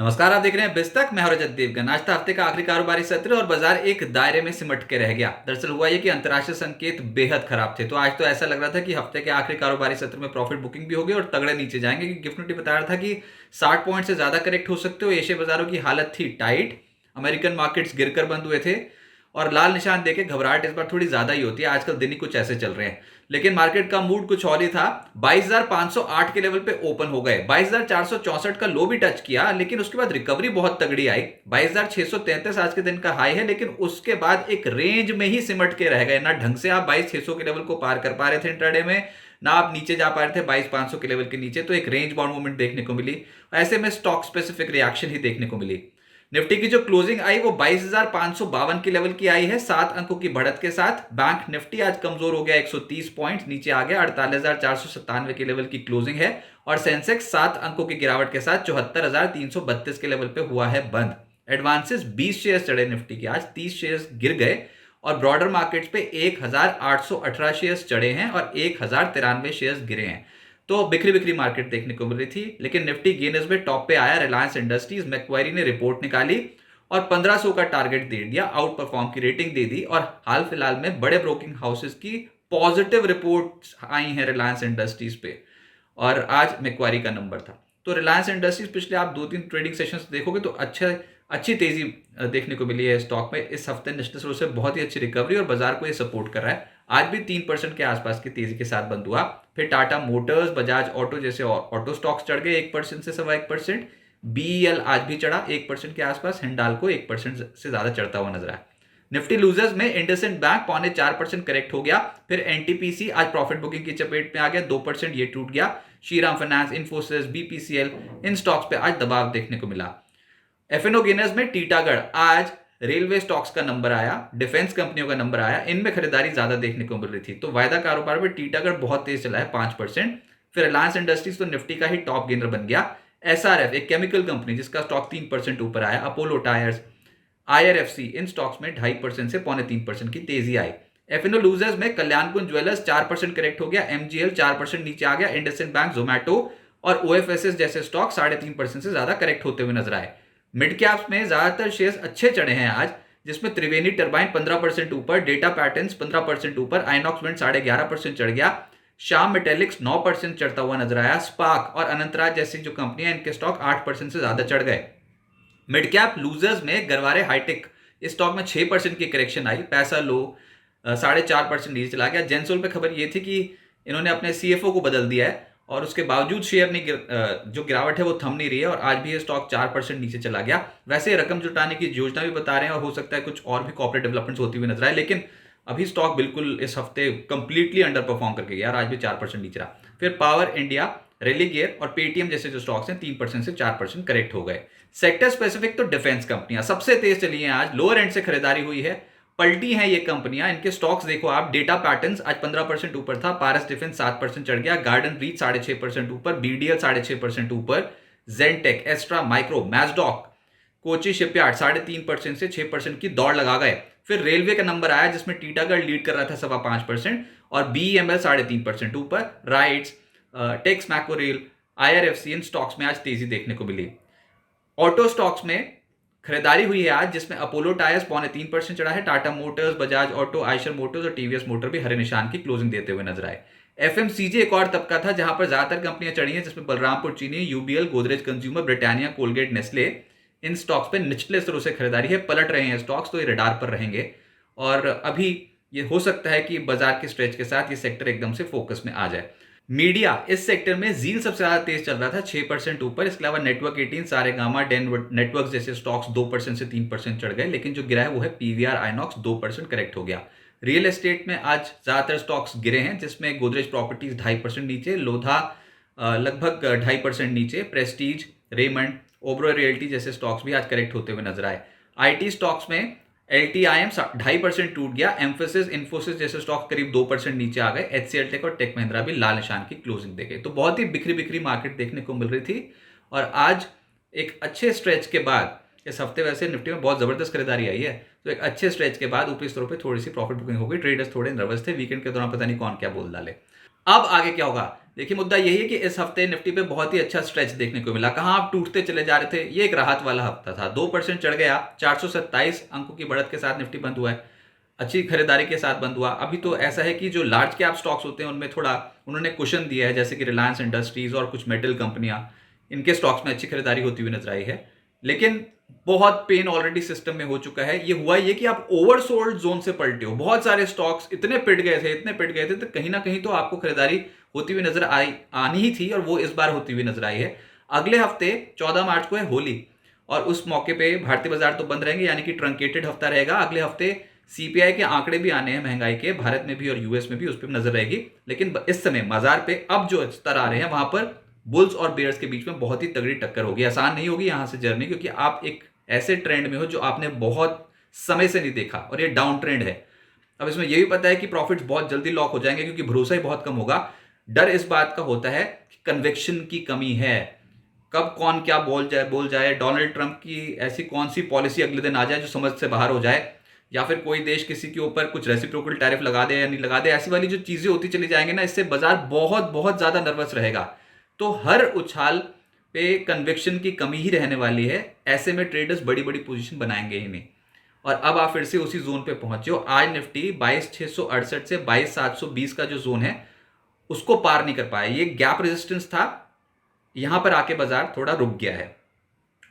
नमस्कार, आप देख रहे हैं बिस्तक। मैं हूं रजत देवगन। आज था हफ्ते का आखिरी कारोबारी सत्र और बाजार एक दायरे में सिमट के रह गया। दरअसल हुआ ये कि अंतर्राष्ट्रीय संकेत बेहद खराब थे, तो आज तो ऐसा लग रहा था कि हफ्ते के आखिरी कारोबारी सत्र में प्रॉफिट बुकिंग भी होगी और तगड़े नीचे जाएंगे। क्योंकि गिफ्ट निफ्टी बता रहा था कि 60 पॉइंट से ज्यादा करेक्ट हो सकते हो। एशिया बाजारों की हालत थी टाइट, अमेरिकन मार्केट्स गिरकर बंद हुए थे और लाल निशान देके घबराहट इस बार थोड़ी ज्यादा ही होती है। आजकल दिन ही कुछ ऐसे चल रहे हैं, लेकिन मार्केट का मूड कुछ और ही था। 22,508 के लेवल पे ओपन हो गए। 22,464 का लो भी टच किया, लेकिन उसके बाद रिकवरी बहुत तगड़ी आई। 22,633 आज के दिन का हाई है, लेकिन उसके बाद एक रेंज में ही सिमट के रह गए। ना ढंग से आप 22,600 के लेवल को पार कर पा रहे थे इंट्राडे में, ना आप नीचे जा पा रहे थे 22,500 के लेवल के नीचे। तो एक रेंज बाउंड मूवमेंट देखने को मिली। ऐसे में स्टॉक स्पेसिफिक रिएक्शन ही देखने को मिली। निफ्टी की जो क्लोजिंग आई वो 22,552 के लेवल की आई है, 7 अंकों की बढ़त के साथ। बैंक निफ्टी आज कमजोर हो गया, 130 पॉइंट नीचे आ गया, 48,497 के लेवल की क्लोजिंग है। और सेंसेक्स 7 अंकों की गिरावट के साथ 74,332 के लेवल पे हुआ है बंद। एडवांसेस 20 शेयर चढ़े निफ्टी के, आज 30 शेयर गिर गए। और ब्रॉडर मार्केट्स पे 1,818 शेयर चढ़े हैं और 1,093 शेयर गिरे हैं। तो बिखरी बिखरी मार्केट देखने को मिल रही थी, लेकिन निफ्टी गेनर्स में टॉप पे आया। रिलायंस इंडस्ट्रीज, मैक्वारी ने रिपोर्ट निकाली और 1500 का टारगेट दे दिया, आउट परफॉर्म की रेटिंग दे दी। और हाल फिलहाल में बड़े ब्रोकिंग हाउसेस की पॉजिटिव रिपोर्ट्स आई हैं रिलायंस इंडस्ट्रीज पे, और आज मैक्वारी का नंबर था। तो रिलायंस इंडस्ट्रीज पिछले आप 2-3 ट्रेडिंग सेशंस देखोगे तो अच्छी तेजी देखने को मिली है स्टॉक में। इस हफ्ते निश्चित रूप से बहुत ही अच्छी रिकवरी और बाजार को ये सपोर्ट कर रहा है। आज भी 3% के आसपास की तेजी के साथ बंद हुआ। फिर टाटा मोटर्स, बजाज ऑटो जैसे ऑटो स्टॉक्स चढ़ गए 1% से 1.25%। बीईएल आज भी चढ़ा 1% के आसपास। हिंडाल्को 1% से ज्यादा चढ़ता हुआ नजर आया। निफ्टी लूजर्स में इंडसइंड बैंक 0.25% करेक्ट हो गया। फिर एनटीपीसी आज प्रॉफिट बुकिंग की चपेट में आ गया, 2% ये टूट गया। श्रीराम फाइनेंस, इन्फोसिस, बीपीसीएल, इन स्टॉक्स पे आज दबाव देखने को मिला। एफएनओ गेनर्स में टीटागढ़, आज रेलवे स्टॉक्स का नंबर आया, डिफेंस कंपनियों का नंबर आया, इनमें खरीदारी ज्यादा देखने को मिल रही थी। तो वायदा कारोबार में टीटागढ़ बहुत तेज चला है 5%। फिर रिलायंस इंडस्ट्रीज तो निफ्टी का ही टॉप गेनर बन गया। एसआरएफ, एक केमिकल कंपनी जिसका स्टॉक 3% ऊपर आया, अपोलो टायर्स, आईआरएफसी, इन स्टॉक्स में 2.5% से 3.25% की तेजी आई। एफएनओ लूजर्स में कल्याणकुंज ज्वेलर्स 4% करेक्ट हो गया, एमजीएल 4% नीचे आ गया, इंडसइंड बैंक, जोमैटो और ओएफएसएस जैसे स्टॉक 3.5% से ज्यादा करेक्ट होते हुए नजर आए। मिड कैप्स में ज्यादातर शेयर्स अच्छे चढ़े हैं आज, जिसमें त्रिवेणी टर्बाइन 15% ऊपर, डेटा पैटर्न्स 15% ऊपर, आइनॉक्स विंड 11.5% चढ़ गया, श्याम मेटेलिक्स 9% चढ़ता हुआ नजर आया। स्पार्क और अनंतराज जैसी जो कंपनियां, इनके स्टॉक 8% से ज्यादा चढ़ गए। मिड कैप लूजर्स में गरवारे हाईटेक, इस स्टॉक में 6% की करेक्शन आई, पैसा लो 4.5% नीचे चला गया। जेंसोल पे खबर ये थी कि इन्होंने अपने सीएफओ को बदल दिया है और उसके बावजूद शेयर नहीं जो गिरावट है वो थम नहीं रही है और आज भी ये स्टॉक 4% नीचे चला गया। वैसे रकम जुटाने की योजना भी बता रहे हैं और हो सकता है कुछ और भी कॉर्पोरेट डेवलपमेंट्स होती हुई नजर आए, लेकिन अभी स्टॉक बिल्कुल इस हफ्ते कंप्लीटली अंडर परफॉर्म करके गया, आज भी 4% नीचे रहा। फिर पावर इंडिया, रेलीगेयर और पेटीएम जैसे जो स्टॉक्स हैं 3% से 4% करेक्ट हो गए। सेक्टर स्पेसिफिक तो डिफेंस कंपनियां सबसे तेज चली हैं आज, लोअर एंड से खरीदारी हुई है, पलटी हैं ये कंपनियां। इनके स्टॉक्स देखो आप, डेटा पैटर्न्स आज 15% ऊपर था, पारस डिफेंस 7% चढ़ गया, गार्डन रीच 6.5% ऊपर, बीडीएल 6.5% ऊपर, जेनटेक, एस्ट्रा माइक्रो, मैजडॉक, कोची शिपयार्ड 3.5% से 6% की दौड़ लगा गए। फिर रेलवे का नंबर आया जिसमें टीटागढ़ लीड कर रहा था 5.25% और बीईएमएल 3.5% ऊपर, राइट्स, टेक्स मैकोरेल, आईआरएफसी, इन स्टॉक्स में आज तेजी देखने को मिली। ऑटो स्टॉक्स में खरीदारी हुई है आज, जिसमें अपोलो टायर्स 3.25% चढ़ा है, Tata Motors, Bajaj auto, Eicher Motors और टीवीएस मोटर भी हरे निशान की क्लोजिंग देते हुए नजर आए। एफएमसीजी एक और तबका था जहां पर ज्यादातर कंपनियां चढ़ी हैं, जिसमें Balrampur Chini, UBL, Godrej consumer, Britannia, Colgate, Nestle, इन स्टॉक्स पे निचले स्तरों से खरीदारी है। पलट रहे हैं स्टॉक्स, तो ये रडार पर रहेंगे और अभी ये हो सकता है कि बाजार के स्ट्रेच के साथ ये सेक्टर एकदम से फोकस में आ जाए। मीडिया, इस सेक्टर में जील सबसे ज्यादा तेज चल रहा था 6% ऊपर। इसके अलावा नेटवर्क 18, सारेगामा, डेन नेटवर्क जैसे स्टॉक्स 2% से 3% चढ़ गए, लेकिन जो गिरा है वो है पीवीआर आइनॉक्स, 2% करेक्ट हो गया। रियल एस्टेट में आज ज्यादातर स्टॉक्स गिरे हैं, जिसमें गोदरेज प्रॉपर्टीज 2.5% नीचे, लोधा लगभग 2.5% नीचे, प्रेस्टीज, रेमंड, ओब्रो रियल्टी जैसे स्टॉक्स भी आज करेक्ट होते हुए नजर आए। आईटी स्टॉक्स में एलटीआईएम 2.5% टूट गया, एम्फोसिस, इन्फोसिस जैसे स्टॉक करीब 2% नीचे आ गए, एचसीएल टेक और टेक महिंद्रा भी लाल निशान की क्लोजिंग दे गए। तो बहुत ही बिखरी बिखरी मार्केट देखने को मिल रही थी और आज एक अच्छे स्ट्रेच के बाद, इस हफ्ते वैसे निफ्टी में बहुत जबरदस्त खरीदारी आई है, तो एक अच्छे स्ट्रेच के बाद ऊपरी स्तरों पे थोड़ी सी प्रॉफिट बुकिंग हो गई। ट्रेडर्स थोड़े नर्वस थे, वीकेंड के दौरान पता नहीं कौन क्या बोल डाले। अब आगे क्या होगा? देखिए, मुद्दा यही है कि इस हफ्ते निफ्टी पे बहुत ही अच्छा स्ट्रेच देखने को मिला। कहाँ आप टूटते चले जा रहे थे, ये एक राहत वाला हफ्ता था। 2% चढ़ गया, 427 अंकों की बढ़त के साथ निफ्टी बंद हुआ है, अच्छी खरीदारी के साथ बंद हुआ। अभी तो ऐसा है कि जो लार्ज कैप स्टॉक्स होते हैं उनमें थोड़ा उन्होंने कुशन दिया है, जैसे कि रिलायंस इंडस्ट्रीज और कुछ मेटल कंपनियां, इनके स्टॉक्स में अच्छी खरीदारी होती हुई नजर आई है। लेकिन बहुत पेन ऑलरेडी सिस्टम में हो चुका है। ये हुआ ये कि आप ओवरसोल्ड जोन से पलटे हो, बहुत सारे स्टॉक्स इतने पिट गए थे, इतने पिट गए थे, तो कहीं ना कहीं तो आपको खरीदारी होती हुई नजर आई, आनी ही थी, और वो इस बार होती हुई नजर आई है। अगले हफ्ते 14 मार्च को है होली, और उस मौके पे भारतीय बाजार तो बंद रहेंगे, यानी कि ट्रंकेटेड हफ्ता रहेगा। अगले हफ्ते सीपीआई के आंकड़े भी आने हैं महंगाई के, भारत में भी और यूएस में भी, उस पर नजर रहेगी। लेकिन इस समय बाजार पे अब जो स्तर आ रहे हैं वहां पर बुल्स और बेयर्स के बीच में बहुत ही तगड़ी टक्कर होगी। आसान नहीं होगी यहां से जर्नी, क्योंकि आप एक ऐसे ट्रेंड में हो जो आपने बहुत समय से नहीं देखा, और ये डाउन ट्रेंड है। अब इसमें यह भी पता है कि प्रॉफिट्स बहुत जल्दी लॉक हो जाएंगे, क्योंकि भरोसा ही बहुत कम होगा। डर इस बात का होता है कि कन्विक्शन की कमी है, कब कौन क्या बोल जाए, डोनाल्ड ट्रंप की ऐसी कौन सी पॉलिसी अगले दिन आ जाए जो समझ से बाहर हो जाए, या फिर कोई देश किसी के ऊपर कुछ रेसिप्रोकल टैरिफ लगा दे या नहीं लगा दे। ऐसी वाली जो चीजें होती चली जाएंगे ना, इससे बाजार बहुत बहुत ज्यादा नर्वस रहेगा। तो हर उछाल पे कन्विक्शन की कमी ही रहने वाली है। ऐसे में ट्रेडर्स बड़ी बड़ी पोजीशन बनाएंगे ही नहीं। और अब आप फिर से उसी जोन पे पहुंचे हो। आज निफ्टी 22,668 से 22,720 का जो जोन है उसको पार नहीं कर पाया। ये गैप रेजिस्टेंस था, यहां पर आके बाजार थोड़ा रुक गया है।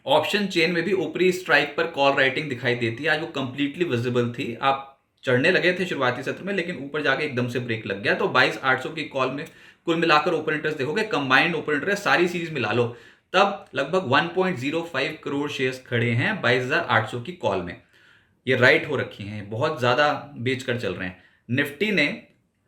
ऑप्शन चेन में भी ऊपरी स्ट्राइक पर कॉल राइटिंग दिखाई देती है, आज वो कंप्लीटली विजिबल थी। आप चढ़ने लगे थे शुरुआती सत्र में, लेकिन ऊपर जाके एकदम से ब्रेक लग गया। तो 22,800 की कॉल में कुल मिलाकर ओपन इंटरेस्ट देखोगे, कंबाइंड ओपन इंटरेस्ट सारी सीरीज मिला लो, तब लगभग 1.05 करोड़ शेयर्स खड़े हैं 22,800 की कॉल में। ये राइट हो रखी हैं, बहुत ज्यादा बेचकर चल रहे हैं। निफ्टी ने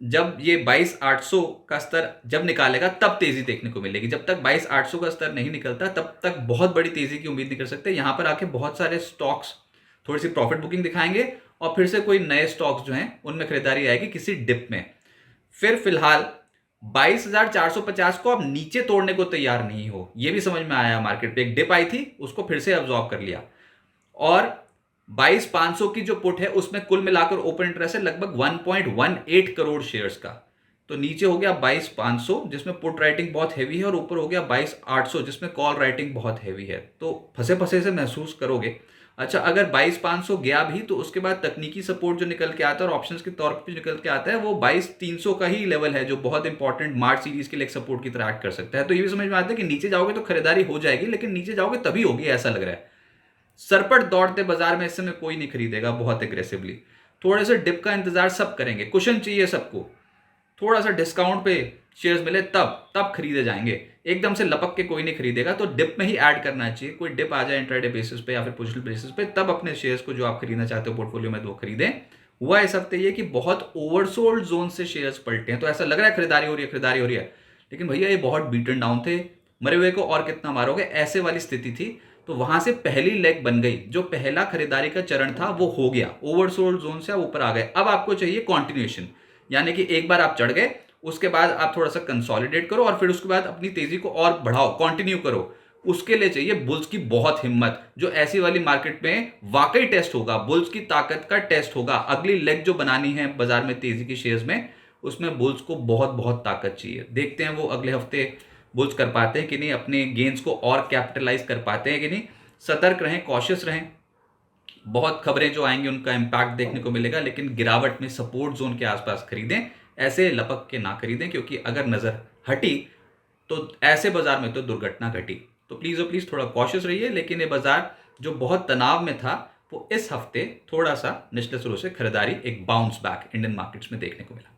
जब ये 22,800 का स्तर जब निकालेगा तब तेजी देखने को मिलेगी। जब तक 22,800 का स्तर नहीं निकलता तब तक बहुत बड़ी तेजी की उम्मीद नहीं कर सकते। यहां पर आके बहुत सारे स्टॉक्स थोड़ी सी प्रॉफिट बुकिंग दिखाएंगे, और फिर से कोई नए स्टॉक्स जो हैं उनमें खरीदारी आएगी किसी डिप में। फिर फिलहाल 22,450 को आप नीचे तोड़ने को तैयार नहीं हो, यह भी समझ में आया। मार्केट पे एक डिप आई थी, उसको फिर से अब्सॉर्ब कर लिया, और 22,500 की जो पुट है उसमें कुल मिलाकर ओपन इंटरेस्ट है लगभग 1.18 करोड़ शेयर्स का। तो नीचे हो गया 22,500 जिसमें पुट राइटिंग बहुत हैवी है, और ऊपर हो गया 22,800 जिसमें कॉल राइटिंग बहुत हैवी है। तो फंसे फंसे से महसूस करोगे। अच्छा, अगर 22,500 गया भी तो उसके बाद तकनीकी सपोर्ट जो निकल के आता है और ऑप्शंस के तौर पर निकल के आता है वो 22,300 का ही लेवल है, जो बहुत इंपॉर्टेंट मार्च सीरीज के लिए एक सपोर्ट की तरह एक्ट कर सकता है। तो ये भी समझ में आता है कि नीचे जाओगे तो खरीदारी हो जाएगी, लेकिन नीचे जाओगे तभी होगी, ऐसा लग रहा है। सरपट दौड़ते बाजार में इस समय कोई नहीं खरीदेगा बहुत एग्रेसिवली। थोड़े से डिप का इंतजार सब करेंगे, कुशन चाहिए सबको, थोड़ा सा डिस्काउंट पे शेयर्स मिले तब खरीदे जाएंगे। एकदम से लपक के कोई नहीं खरीदेगा, तो डिप में ही ऐड करना चाहिए। कोई डिप आ जाए इंट्राडे बेसिस पे या फिर पोजिशनल बेसिस पे, तब अपने शेयर्स को जो आप खरीदना चाहते हो पोर्टफोलियो में वो खरीदें। हुआ इस हफ्ते ये कि बहुत ओवरसोल्ड जोन से शेयर्स पलटे हैं, तो ऐसा लग रहा है खरीदारी हो रही है, लेकिन भैया ये बहुत बीटन डाउन थे, मरे हुए को और कितना मारोगे, ऐसे वाली स्थिति थी। तो वहां से पहली लेग बन गई, जो पहला खरीदारी का चरण था वो हो गया, ओवरसोल्ड जोन से आप ऊपर आ गए। अब आपको चाहिए कॉन्टिन्यूएशन, यानी कि एक बार आप चढ़ गए, उसके बाद आप थोड़ा सा कंसोलिडेट करो, और फिर उसके बाद अपनी तेजी को और बढ़ाओ, कंटिन्यू करो। उसके लिए चाहिए बुल्स की बहुत हिम्मत, जो ऐसी वाली मार्केट में वाकई टेस्ट होगा, बुल्स की ताकत का टेस्ट होगा। अगली लेग जो बनानी है बाजार में तेजी की शेयर्स में, उसमें बुल्स को बहुत बहुत ताकत चाहिए। देखते हैं वो अगले हफ्ते बुल्स कर पाते हैं कि नहीं, अपने गेन्स को और कैपिटलाइज कर पाते हैं कि नहीं। सतर्क रहें, कॉशियस रहें। बहुत खबरें जो आएंगी उनका इंपैक्ट देखने को मिलेगा, लेकिन गिरावट में सपोर्ट जोन के आसपास खरीदें, ऐसे लपक के ना खरीदें, क्योंकि अगर नजर हटी तो ऐसे बाजार में तो दुर्घटना घटी। तो प्लीज थोड़ा कॉशियस रहिए। लेकिन ये बाजार जो बहुत तनाव में था वो इस हफ्ते थोड़ा सा निचले सुरों से खरीदारी, एक बाउंस बैक इंडियन मार्केट्स में देखने को मिला।